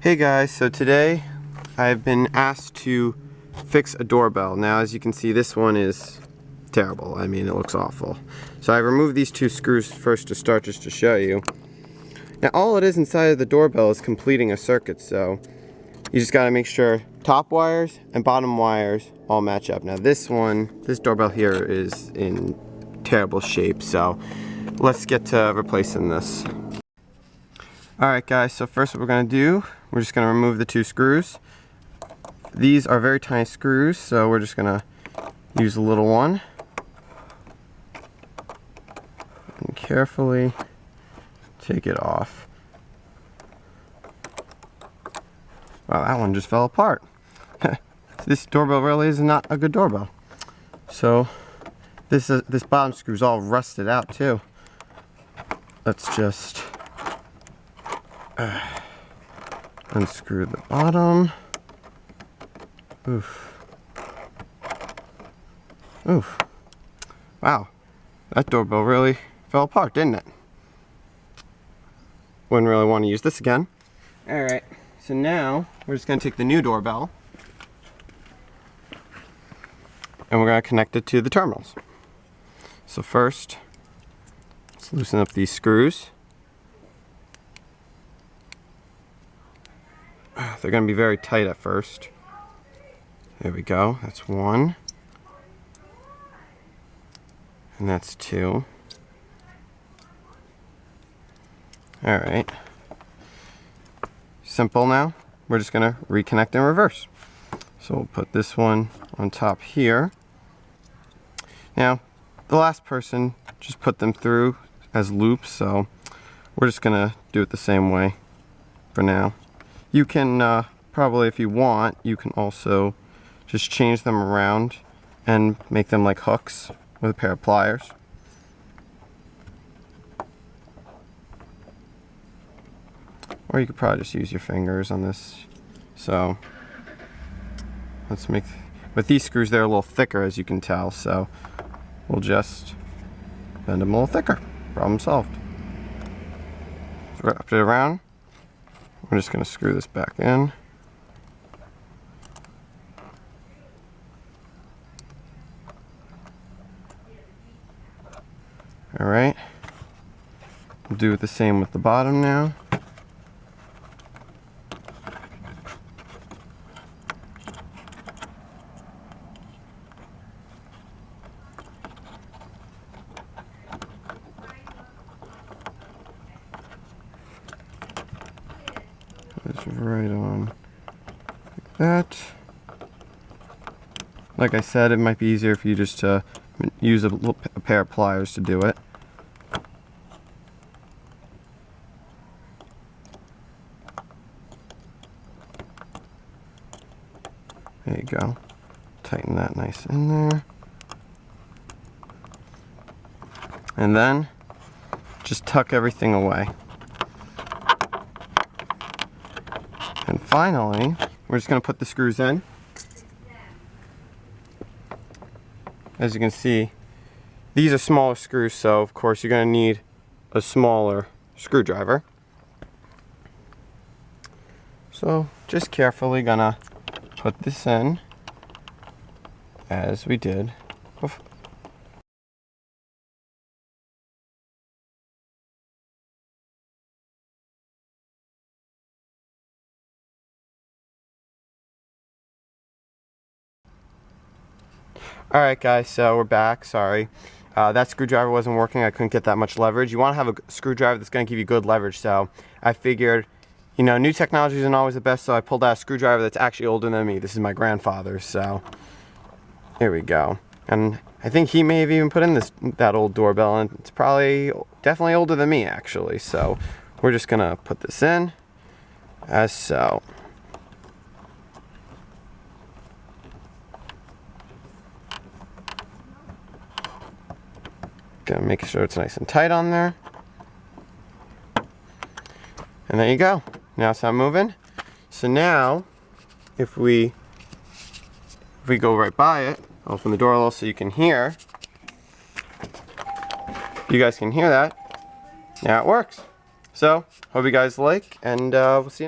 Hey guys, so today I've been asked to fix a doorbell. Now as you can see, this one is terrible. I mean, it looks awful. So I removed these two screws first to start, just to show you. Now all it is inside of the doorbell is completing a circuit, so you just gotta make sure top wires and bottom wires all match up. Now this doorbell here is in terrible shape, so let's get to replacing this. Alright guys, so first what we're going to do, we're just going to remove the two screws. These are very tiny screws, so we're just going to use a little one. And carefully take it off. Wow, that one just fell apart. This doorbell really is not a good doorbell. So this bottom screw is all rusted out too. Let's just unscrew the bottom. Oof. Oof. Wow. That doorbell really fell apart, didn't it? Wouldn't really want to use this again. Alright, so now we're just going to take the new doorbell and we're going to connect it to the terminals. So first, let's loosen up these screws. They're going to be very tight at first. There we go. That's one. And that's two. Alright. Simple now. We're just going to reconnect in reverse. So we'll put this one on top here. Now, the last person just put them through as loops, so we're just going to do it the same way for now. You can probably, if you want, you can also just change them around and make them like hooks with a pair of pliers. Or you could probably just use your fingers on this. So let's make, with these screws they're a little thicker, as you can tell, so we'll just bend them a little thicker. Problem solved. Wrap it around. We're just going to screw this back in. Alright. We'll do the same with the bottom now. It's right on like that. Like I said, it might be easier if you just use a pair of pliers to do it. There you go. Tighten that nice in there. And then just tuck everything away. And finally, we're just going to put the screws in. As you can see, these are smaller screws, so of course you're going to need a smaller screwdriver. So just carefully gonna put this in as we did before. Alright guys, so we're back. Sorry. That screwdriver wasn't working. I couldn't get that much leverage. You want to have a screwdriver that's going to give you good leverage, so I figured, you know, new technology isn't always the best, so I pulled out a screwdriver that's actually older than me. This is my grandfather's, so here we go. And I think he may have even put in that old doorbell, and it's probably definitely older than me actually, so we're just going to put this in as so. Gonna make sure it's nice and tight on there. And there you go. Now it's not moving. So now, if we go right by it, I'll open the door a little so you can hear. You guys can hear that. Now it works. So, hope you guys like, and we'll see you next time.